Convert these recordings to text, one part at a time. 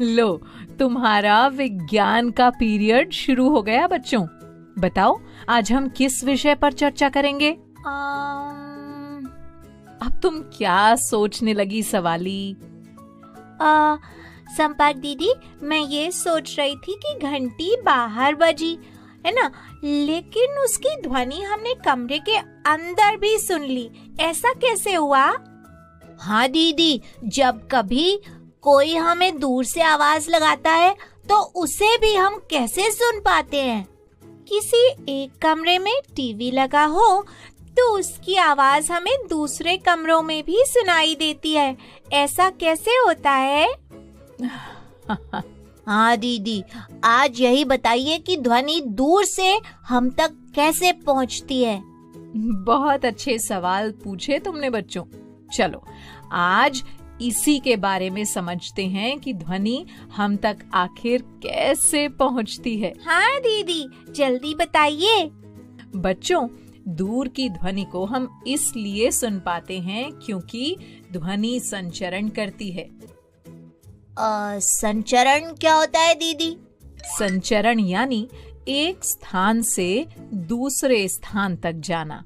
लो, तुम्हारा विज्ञान का पीरियड शुरू हो गया बच्चों। बताओ आज हम किस विषय पर चर्चा करेंगे? अब तुम क्या सोचने लगी सवाली? संपर्क दीदी, मैं ये सोच रही थी कि घंटी बाहर बजी है ना, लेकिन उसकी ध्वनि हमने कमरे के अंदर भी सुन ली। ऐसा कैसे हुआ? हाँ दीदी, जब कभी कोई हमें दूर से आवाज लगाता है तो उसे भी हम कैसे सुन पाते हैं? किसी एक कमरे में टीवी लगा हो तो उसकी आवाज हमें दूसरे कमरों में भी सुनाई देती है। ऐसा कैसे होता है? हाँ दीदी, आज यही बताइए कि ध्वनि दूर से हम तक कैसे पहुंचती है। बहुत अच्छे सवाल पूछे तुमने बच्चों। चलो आज इसी के बारे में समझते हैं कि ध्वनि हम तक आखिर कैसे पहुंचती है। हाँ दीदी, जल्दी बताइए। बच्चों, दूर की ध्वनि को हम इसलिए सुन पाते हैं क्योंकि ध्वनि संचरण करती है। संचरण क्या होता है दीदी? संचरण यानी एक स्थान से दूसरे स्थान तक जाना,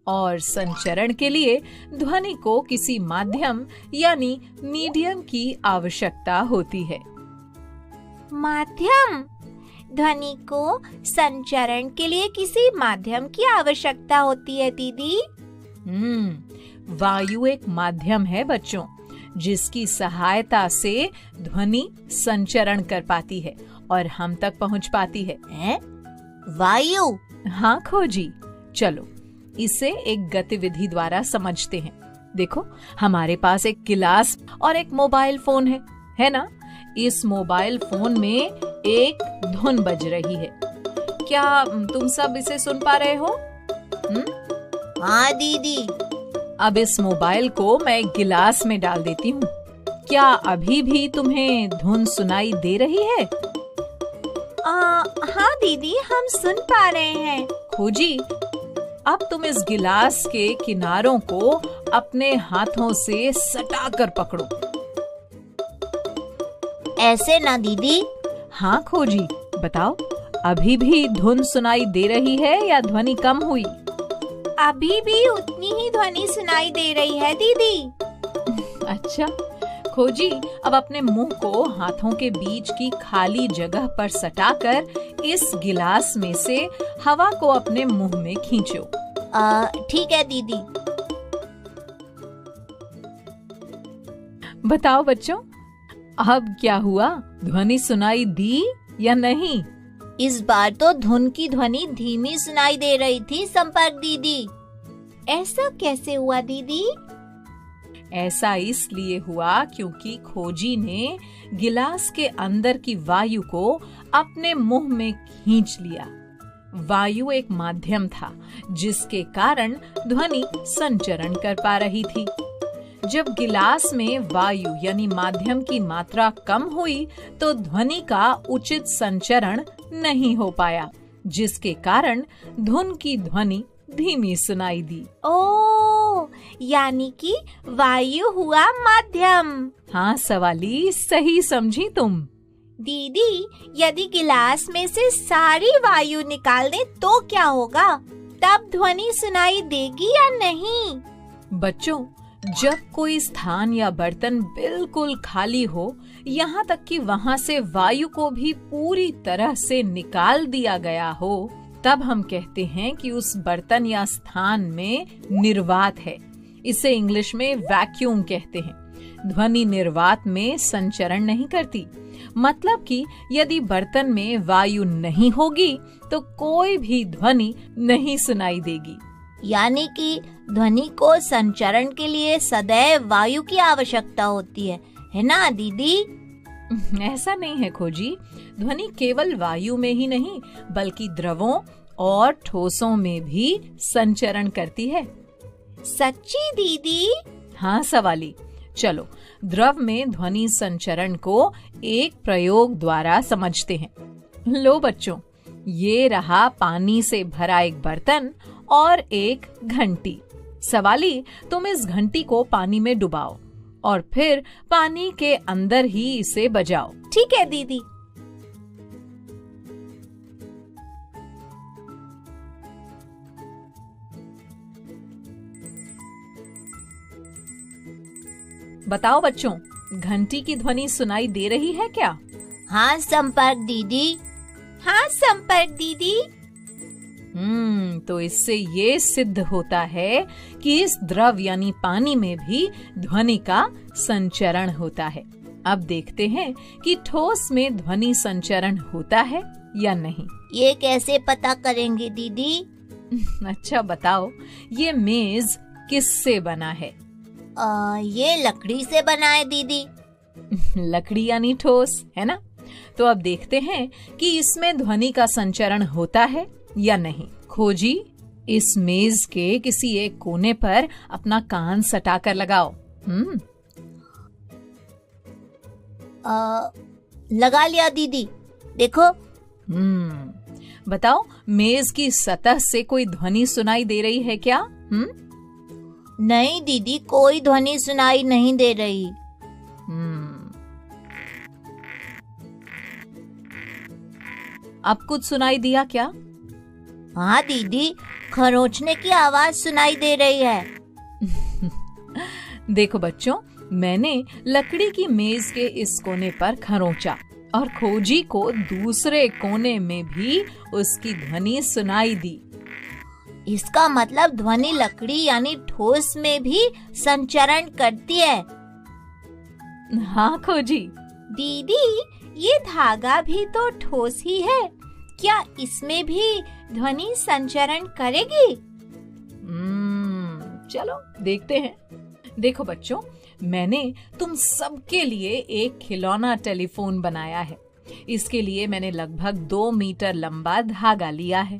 और संचरण के लिए ध्वनि को किसी माध्यम यानी मीडियम की आवश्यकता होती है। माध्यम? ध्वनि को संचरण के लिए किसी माध्यम की आवश्यकता होती है दीदी? वायु एक माध्यम है बच्चों, जिसकी सहायता से ध्वनि संचरण कर पाती है और हम तक पहुंच पाती है। वायु? हाँ खोजी, चलो इसे एक गतिविधि द्वारा समझते हैं। देखो, हमारे पास एक गिलास और एक मोबाइल फोन है ना? इस मोबाइल फोन में एक धुन बज रही है। क्या तुम सब इसे सुन पा रहे हो? हाँ दीदी। अब इस मोबाइल को मैं एक गिलास में डाल देती हूँ। क्या अभी भी तुम्हें धुन सुनाई दे रही है? हाँ दीदी, हम सुन पा रहे हैं। खोजी, अब तुम इस गिलास के किनारों को अपने हाथों से सटाकर पकड़ो। ऐसे ना दीदी? हाँ खोजी, बताओ अभी भी धुन सुनाई दे रही है या ध्वनि कम हुई? अभी भी उतनी ही ध्वनि सुनाई दे रही है दीदी। अच्छा खोजी, अब अपने मुंह को हाथों के बीच की खाली जगह पर सटाकर इस गिलास में से हवा को अपने मुंह में खींचो। ठीक है दीदी। बताओ बच्चों, अब क्या हुआ? ध्वनि सुनाई दी या नहीं? इस बार तो धुन की ध्वनि धीमी सुनाई दे रही थी संपर्क दीदी। ऐसा कैसे हुआ दीदी? ऐसा इसलिए हुआ क्योंकि खोजी ने गिलास के अंदर की वायु को अपने मुंह में खींच लिया। वायु एक माध्यम था जिसके कारण ध्वनि संचरण कर पा रही थी। जब गिलास में वायु यानी माध्यम की मात्रा कम हुई तो ध्वनि का उचित संचरण नहीं हो पाया, जिसके कारण धुन की ध्वनि धीमी सुनाई दी। ओह, यानी कि वायु हुआ माध्यम। हाँ सवाली, सही समझी तुम। दीदी, यदि गिलास में से सारी वायु निकाल दें तो क्या होगा? तब ध्वनि सुनाई देगी या नहीं? बच्चों, जब कोई स्थान या बर्तन बिल्कुल खाली हो, यहाँ तक कि वहाँ से वायु को भी पूरी तरह से निकाल दिया गया हो, तब हम कहते हैं कि उस बर्तन या स्थान में निर्वात है। इसे इंग्लिश में वैक्यूम कहते हैं। ध्वनि निर्वात में संचरण नहीं करती। मतलब कि यदि बर्तन में वायु नहीं होगी तो कोई भी ध्वनि नहीं सुनाई देगी। यानी कि ध्वनि को संचरण के लिए सदैव वायु की आवश्यकता होती है ना दीदी? ऐसा नहीं है खोजी, ध्वनि केवल वायु में ही नहीं बल्कि द्रवों और ठोसों में भी संचरण करती है। सच्ची दीदी? हाँ सवाली, चलो द्रव में ध्वनि संचरण को एक प्रयोग द्वारा समझते हैं। लो बच्चों, ये रहा पानी से भरा एक बर्तन और एक घंटी। सवाली, तुम इस घंटी को पानी में डुबाओ और फिर पानी के अंदर ही इसे बजाओ। ठीक है दीदी। बताओ बच्चों, घंटी की ध्वनि सुनाई दे रही है क्या? हाँ संपर्क दीदी। हाँ संपर्क दीदी। तो इससे ये सिद्ध होता है कि इस द्रव यानी पानी में भी ध्वनि का संचरण होता है। अब देखते हैं कि ठोस में ध्वनि संचरण होता है या नहीं। ये कैसे पता करेंगे दीदी? अच्छा बताओ, ये मेज किससे बना है? ये लकड़ी से बना है दीदी। लकड़ी यानी ठोस, है ना? तो अब देखते हैं कि इसमें ध्वनि का संचरण होता है या नहीं। खोजी, इस मेज के किसी एक कोने पर अपना कान सटाकर लगाओ। लगा लिया दीदी, देखो। बताओ, मेज की सतह से कोई ध्वनि सुनाई दे रही है क्या? नहीं दीदी, कोई ध्वनि सुनाई नहीं दे रही। अब कुछ सुनाई दिया क्या? हाँ दीदी, खरोंचने की आवाज सुनाई दे रही है। देखो बच्चों, मैंने लकड़ी की मेज के इस कोने पर खरोंचा और खोजी को दूसरे कोने में भी उसकी ध्वनि सुनाई दी। इसका मतलब ध्वनि लकड़ी यानी ठोस में भी संचरण करती है। हाँ खोजी। दीदी, ये धागा भी तो ठोस ही है, क्या इसमें भी ध्वनि संचरण करेगी? चलो देखते हैं। देखो बच्चों, मैंने तुम सबके लिए एक खिलौना टेलीफोन बनाया है। इसके लिए मैंने लगभग 2 मीटर लंबा धागा लिया है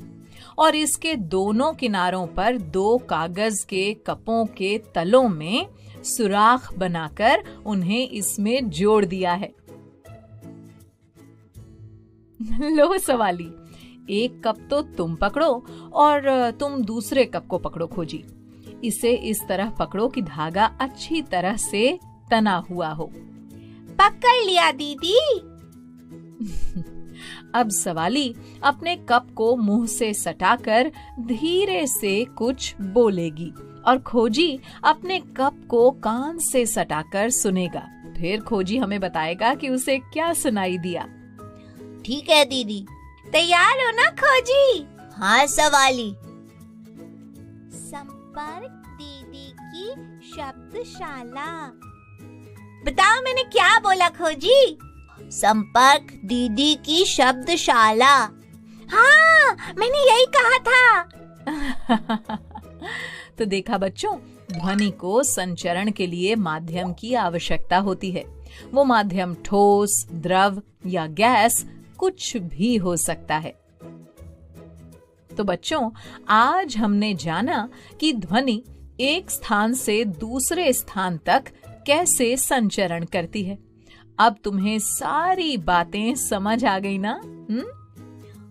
और इसके दोनों किनारों पर 2 कागज के कपों के तलों में सुराख बनाकर उन्हें इसमें जोड़ दिया है। लो सवाली, एक कप तो तुम पकड़ो और तुम दूसरे कप को पकड़ो खोजी। इसे इस तरह पकड़ो कि धागा अच्छी तरह से तना हुआ हो। पकड़ लिया दीदी। अब सवाली अपने कप को मुंह से सटाकर धीरे से कुछ बोलेगी और खोजी अपने कप को कान से सटाकर सुनेगा। फिर खोजी हमें बताएगा कि उसे क्या सुनाई दिया। ठीक है दीदी। तैयार हो ना खोजी? हाँ सवाली। संपर्क दीदी की शब्दशाला। बताओ मैंने क्या बोला खोजी? संपर्क दीदी की शब्दशाला। हाँ, मैंने यही कहा था। तो देखा बच्चों, ध्वनि को संचरण के लिए माध्यम की आवश्यकता होती है। वो माध्यम ठोस, द्रव या गैस कुछ भी हो सकता है। तो बच्चों, आज हमने जाना कि ध्वनि एक स्थान से दूसरे स्थान तक कैसे संचरण करती है। अब तुम्हें सारी बातें समझ आ गई ना?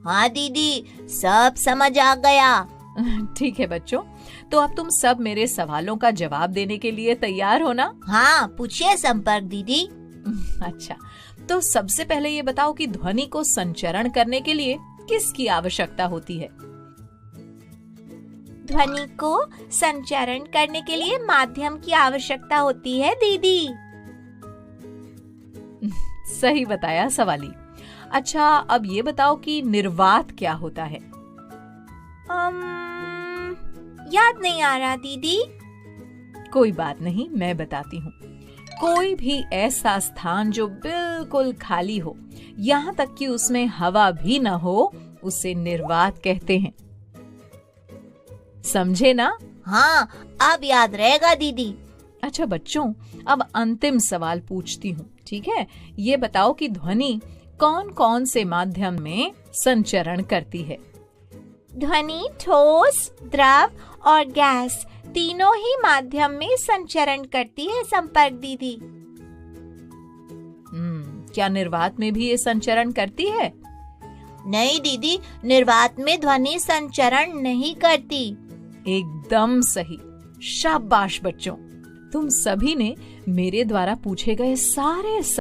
हाँ दीदी, सब समझ आ गया। ठीक है बच्चों, तो अब तुम सब मेरे सवालों का जवाब देने के लिए तैयार हो ना? हाँ, पूछिए संपर्क दीदी। अच्छा, तो सबसे पहले ये बताओ कि ध्वनि को संचरण करने के लिए किसकी आवश्यकता होती है? ध्वनि को संचरण करने के लिए माध्यम की आवश्यकता होती है दीदी। सही बताया सवाली। अच्छा, अब ये बताओ कि निर्वात क्या होता है? याद नहीं आ रहा दीदी। कोई बात नहीं, मैं बताती हूँ। कोई भी ऐसा स्थान जो बिल्कुल खाली हो, यहाँ तक कि उसमें हवा भी न हो, उसे निर्वात कहते हैं। समझे ना? हाँ, अब याद रहेगा दीदी। अच्छा बच्चों, अब अंतिम सवाल पूछती हूँ, ठीक है? ये बताओ कि ध्वनि कौन कौन से माध्यम में संचरण करती है? ध्वनि ठोस, द्रव और गैस तीनों ही माध्यम में संचरण करती है संपर्क दीदी। क्या निर्वात में भी ये संचरण करती है? नहीं दीदी, निर्वात में ध्वनि संचरण नहीं करती। एकदम सही, शाबाश बच्चों। तुम सभी ने मेरे द्वारा पूछे गए सारे